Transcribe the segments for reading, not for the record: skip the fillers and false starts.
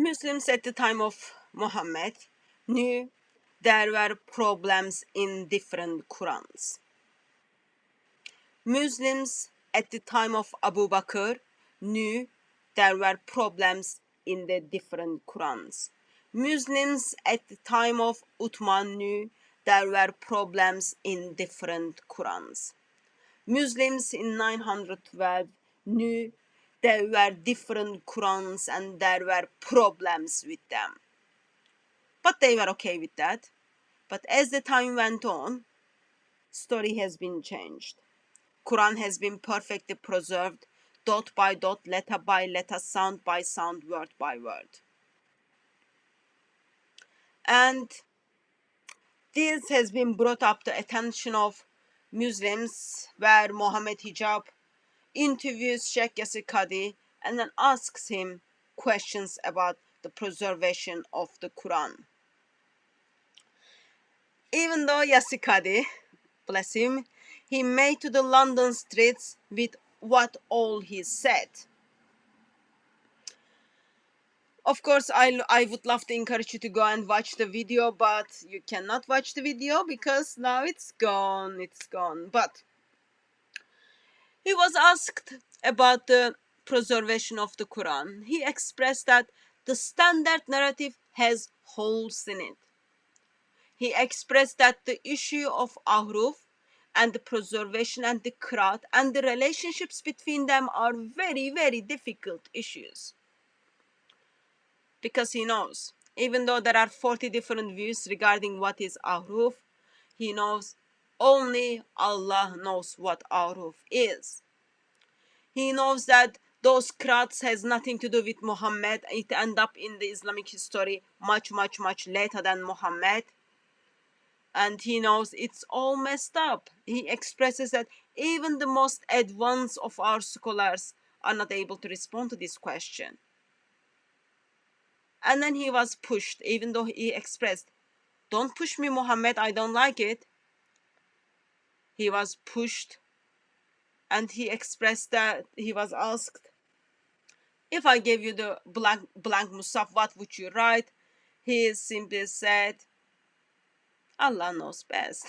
Muslims at the time of Muhammad knew there were problems in different Qurans. Muslims at the time of Abu Bakr knew there were problems in the different Qurans. Muslims at the time of Uthman knew there were problems in different Qurans. Muslims in 912 knew there were different Qurans and there were problems with them. But they were okay with that. But as the time went on, story has been changed. Quran has been perfectly preserved, dot by dot, letter by letter, sound by sound, word by word. And this has been brought up to attention of Muslims, where Mohammed Hijab interviews Sheikh Yasir Qadhi and then asks him questions about the preservation of the Quran. Even though Yasir Qadhi, bless him, he made to the London streets with what all he said. Of course, I would love to encourage you to go and watch the video, but you cannot watch the video because now it's gone, But he was asked about the preservation of the Quran. He expressed that the standard narrative has holes in it. He expressed that the issue of Ahruf and the preservation and the Qiraat and the relationships between them are very, very difficult issues. Because he knows, even though there are 40 different views regarding what is Ahruf, he knows only Allah knows what Ahruf is. He knows that those Qiraats has nothing to do with Muhammad. It end up in the Islamic history much, much, much later than Muhammad. And he knows it's all messed up. He expresses that even the most advanced of our scholars are not able to respond to this question. And then he was pushed, even though he expressed, "Don't push me, Muhammad, I don't like it." He was pushed and he expressed that he was asked, "If I gave you the blank Musaf, what would you write?" He simply said, "Allah knows best."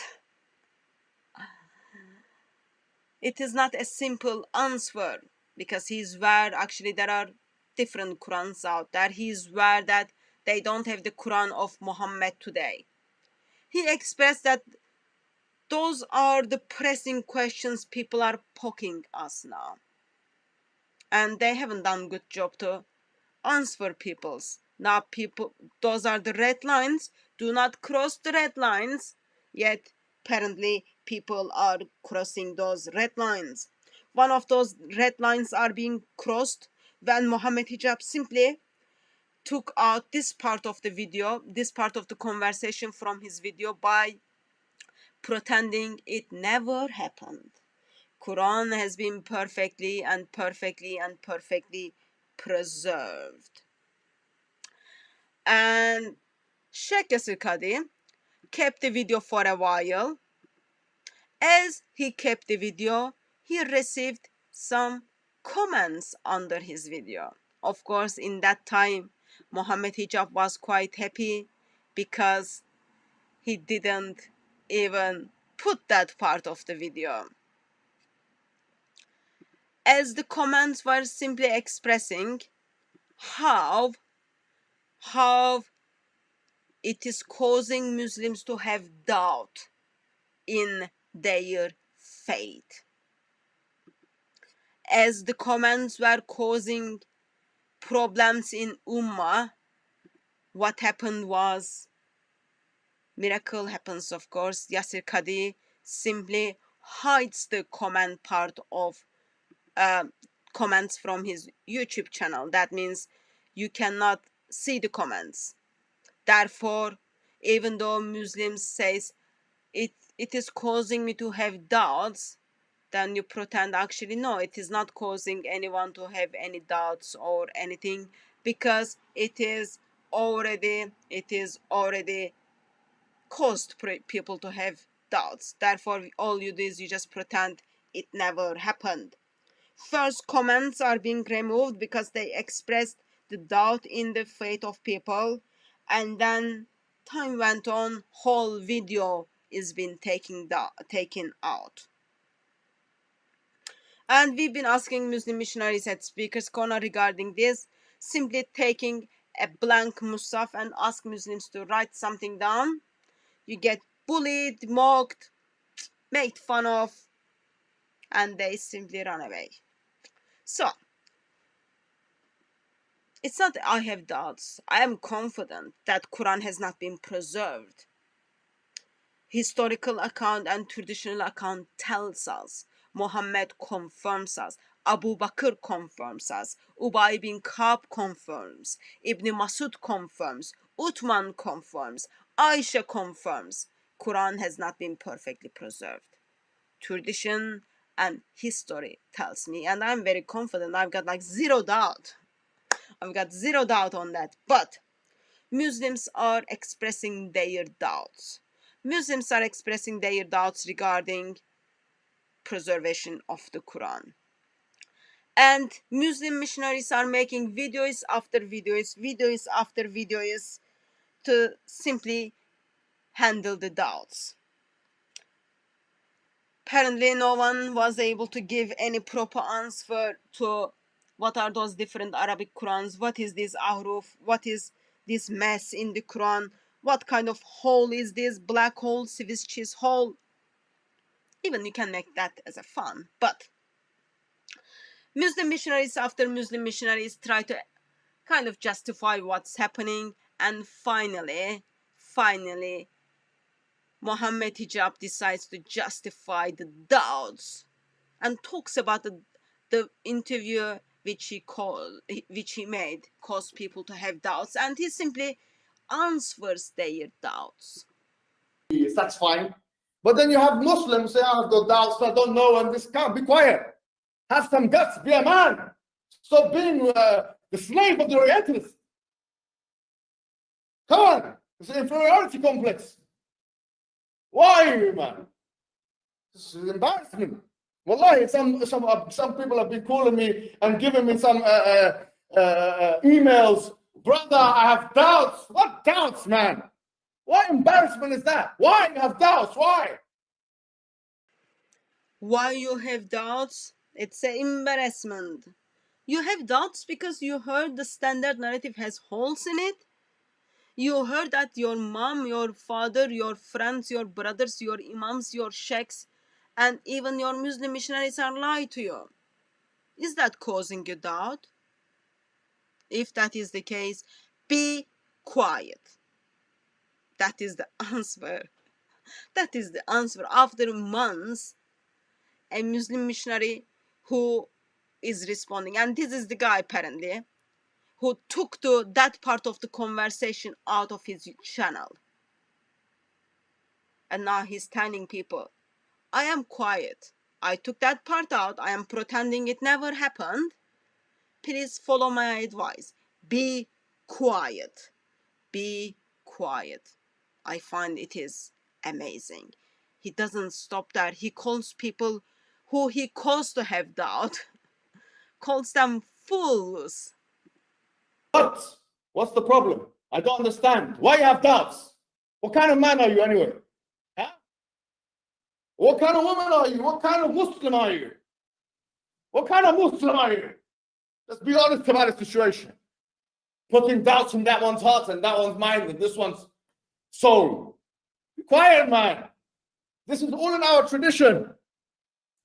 It is not a simple answer because he's aware actually there are different Qurans out there. He's aware that they don't have the Quran of Muhammad today. He expressed that those are the pressing questions people are poking us now. And they haven't done a good job to answer people's. Now people, those are the red lines. Do not cross the red lines. Yet apparently people are crossing those red lines. One of those red lines are being crossed when Mohammed Hijab simply took out this part of the video, this part of the conversation from his video by pretending it never happened. Quran has been perfectly preserved. And Sheikh Yasir Qadhi kept the video for a while. As he kept the video, he received some comments under his video. Of course, in that time, Mohammed Hijab was quite happy because he didn't even put that part of the video. As the comments were simply expressing how it is causing Muslims to have doubt in their faith. As the comments were causing problems in Ummah, what happened was, miracle happens, of course. Yasir Qadhi simply hides the comment part of comments from his YouTube channel. That means you cannot see the comments. Therefore, even though Muslims says it is causing me to have doubts, then you pretend actually no, it is not causing anyone to have any doubts or anything, because it is already caused people to have doubts. Therefore, all you do is you just pretend it never happened. First comments are being removed because they expressed the doubt in the faith of people, and then time went on, whole video is been taken out. And we've been asking Muslim missionaries at Speakers Corner regarding this, simply taking a blank mushaf and ask Muslims to write something down. You get bullied, mocked, made fun of, and they simply run away. So, it's not that I have doubts. I am confident that Quran has not been preserved. Historical account and traditional account tells us. Muhammad confirms us. Abu Bakr confirms us. Ubay bin Ka'b confirms. Ibn Masud confirms. Uthman confirms. Aisha confirms. Quran has not been perfectly preserved. Tradition and history tells me, and I'm very confident. I've got like zero doubt. I've got zero doubt on that. But Muslims are expressing their doubts. Muslims are expressing their doubts regarding preservation of the Quran. And Muslim missionaries are making videos after videos, videos after videos to simply handle the doubts. Apparently, no one was able to give any proper answer to what are those different Arabic Qurans, what is this Ahruf, what is this mess in the Quran, what kind of hole is this, black hole, Swiss cheese hole. Even you can make that as a fun, but Muslim missionaries after Muslim missionaries try to kind of justify what's happening, and finally, Mohammed Hijab decides to justify the doubts and talks about the interview which he made caused people to have doubts, and he simply answers their doubts. Yes, that's fine. But then you have Muslims say, I've got doubts, I don't know, and this can't be quiet. Have some guts, be a man. Stop being the slave of the Orientalists. Come on, it's an inferiority complex. Why, man? This is embarrassment. Wallahi, some people have been calling me and giving me some emails. Brother, I have doubts. What doubts, man? What embarrassment is that? Why you have doubts? Why? Why you have doubts? It's an embarrassment. You have doubts because you heard the standard narrative has holes in it. You heard that your mom, your father, your friends, your brothers, your imams, your sheikhs, and even your Muslim missionaries are lying to you. Is that causing you doubt? If that is the case, be quiet. That is the answer. That is the answer. After months, a Muslim missionary who is responding, and this is the guy apparently, who took that part of the conversation out of his channel. And now he's telling people, I am quiet. I took that part out. I am pretending it never happened. Please follow my advice. Be quiet. Be quiet. I find it is amazing. He doesn't stop there. He calls people who he calls to have doubt, calls them fools. What? What's the problem? I don't understand. Why you have doubts? What kind of man are you anyway? Huh? What kind of woman are you? What kind of Muslim are you? What kind of Muslim are you? Let's be honest about the situation. Putting doubts in that one's heart and that one's mind and this one's soul. Be quiet, man. This is all in our tradition.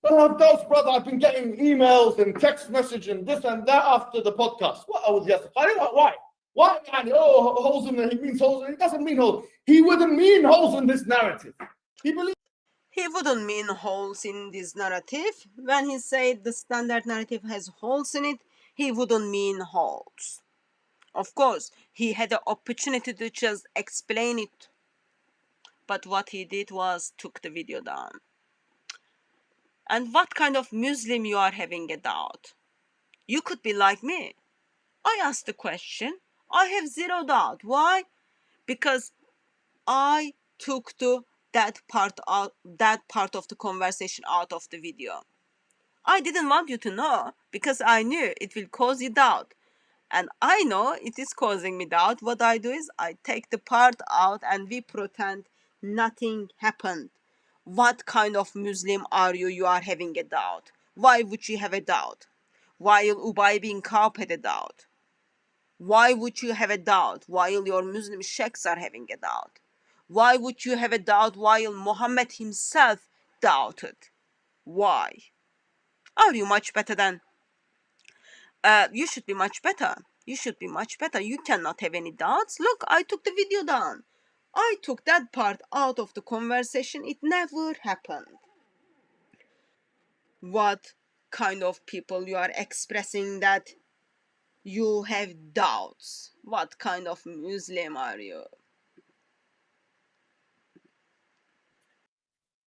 Don't have doubts, brother. I've been getting emails and text message and this and that after the podcast. What I was Yasir? Why? Why, man? Oh, holes in it. He means holes in it. He doesn't mean holes. He wouldn't mean holes in this narrative. He wouldn't mean holes in this narrative. When he said the standard narrative has holes in it, he wouldn't mean holes. Of course, he had the opportunity to just explain it. But what he did was took the video down. And what kind of Muslim you are having a doubt? You could be like me. I asked the question. I have zero doubt. Why? Because I took that part of the conversation out of the video. I didn't want you to know because I knew it will cause you doubt. And I know it is causing me doubt. What I do is I take the part out and we pretend nothing happened. What kind of Muslim are you? You are having a doubt. Why would you have a doubt? While Ubay bin Ka'b had a doubt. Why would you have a doubt while your Muslim sheikhs are having a doubt? Why would you have a doubt while Muhammad himself doubted? Why? Are you much better than? You should be much better. You should be much better. You cannot have any doubts. Look, I took the video down. I took that part out of the conversation. It never happened. What kind of people you are expressing that you have doubts? What kind of Muslim are you?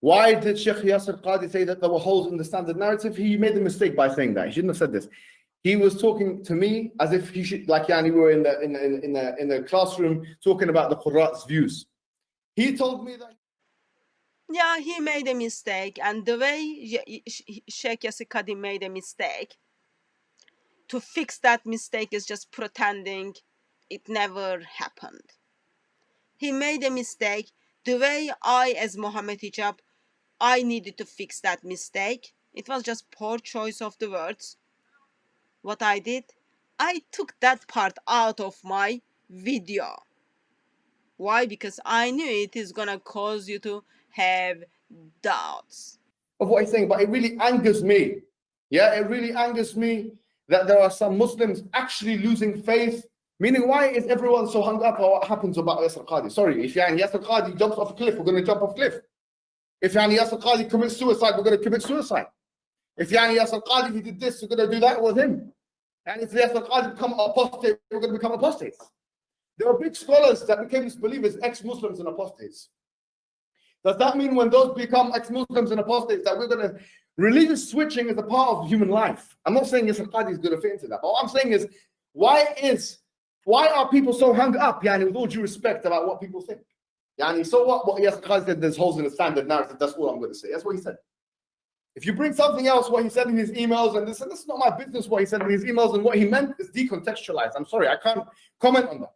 Why did Sheikh Yasir Qadhi say that there were holes in the standard narrative? He made a mistake by saying that. He shouldn't have said this. He was talking to me as if he should, like Yani, we were in the classroom talking about the Qur'an's views. He told me that. Yeah, he made a mistake, and the way Sheikh Yasir Qadhi made a mistake, to fix that mistake is just pretending it never happened. He made a mistake. The way I, as Mohammed Hijab, I needed to fix that mistake. It was just poor choice of the words. What I did, I took that part out of my video. Why? Because I knew it is gonna cause you to have doubts. Of what he's saying, but it really angers me. Yeah, it really angers me that there are some Muslims actually losing faith. Meaning, why is everyone so hung up on what happens about Yasir Qadhi? Sorry, if Yasir Qadhi jumps off a cliff, we're going to jump off a cliff. If Yasir Qadhi commits suicide, we're going to commit suicide. If Yasir Qadhi, he did this, we're going to do that with him. And if Yasir Qadhi become apostate, we're going to become apostates. There are big scholars that became disbelievers, ex-Muslims and apostates. Does that mean when those become ex-Muslims and apostates that we're going to religious switching is a part of human life? I'm not saying Yasir Qadhi is going to fit into that. But what I'm saying is, why are people so hung up, Yani, with all due respect, about what people think? Yani, so what Yasir Qadhi said, there's holes in the standard narrative. That's all I'm going to say. That's what he said. If you bring something else, what he said in his emails, and this is not my business, what he said in his emails, and what he meant is decontextualized. I'm sorry, I can't comment on that.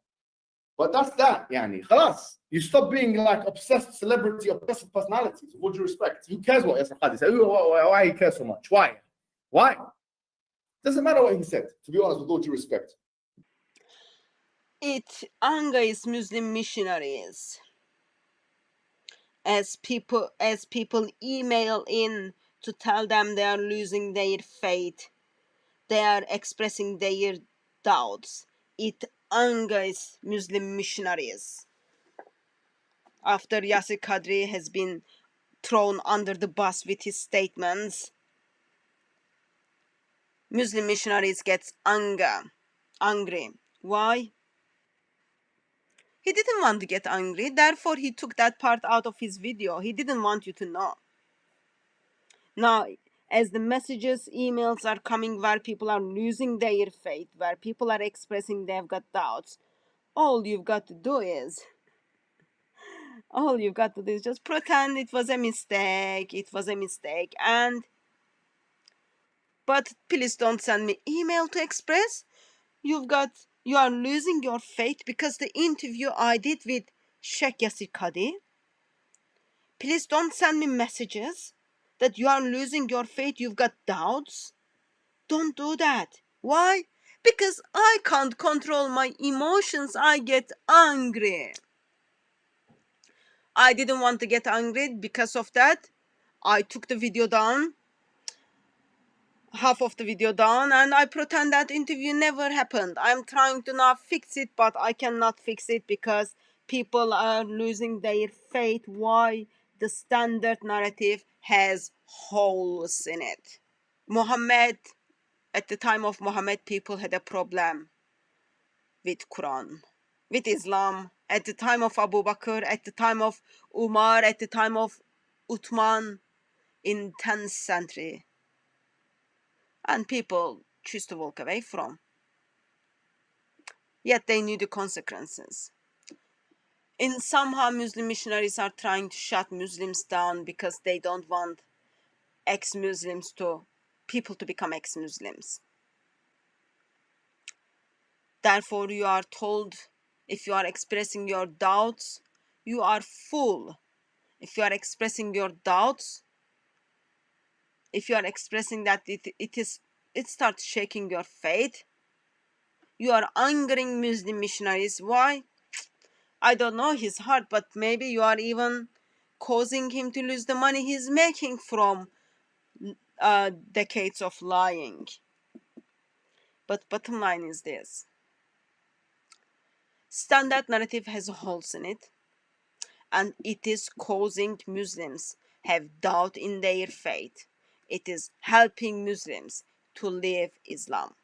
But that's that, Yani. Khalas. You stop being like obsessed celebrity, obsessive personalities. With all due respect. Who cares what Yasir Qadhi said? Why he cares so much? Why? Why? Doesn't matter what he said, to be honest, with all due respect. It angers Muslim missionaries as people email in to tell them they are losing their faith, they are expressing their doubts. It angers Muslim missionaries. After Yasir Qadhi has been thrown under the bus with his statements, Muslim missionaries get angry. Why? He didn't want to get angry, therefore he took that part out of his video. He didn't want you to know. Now, as the messages, emails are coming where people are losing their faith, where people are expressing they've got doubts, all you've got to do is just pretend it was a mistake. But please don't send me email to express. You are losing your faith because the interview I did with Sheikh Yasir Qadhi. Please don't send me messages that you are losing your faith, you've got doubts. Don't do that. Why? Because I can't control my emotions. I get angry. I didn't want to get angry. Because of that, I took the video down, half of the video down, and I pretend that interview never happened. I'm trying to now fix it, but I cannot fix it because people are losing their faith. Why? The standard narrative has holes in it. Muhammad, at the time of Muhammad, people had a problem with Quran, with Islam. At the time of Abu Bakr, at the time of Umar, at the time of Uthman, in 10th century. And people choose to walk away from. Yet they knew the consequences. In somehow Muslim missionaries are trying to shut Muslims down because they don't want people to become ex-Muslims. Therefore, you are told, if you are expressing your doubts, you are fool. If you are expressing your doubts, if you are expressing that it starts shaking your faith, you are angering Muslim missionaries. Why? I don't know his heart, but maybe you are even causing him to lose the money he's making from decades of lying. But bottom line is this: standard narrative has holes in it, and it is causing Muslims have doubt in their faith. It is helping Muslims to leave Islam.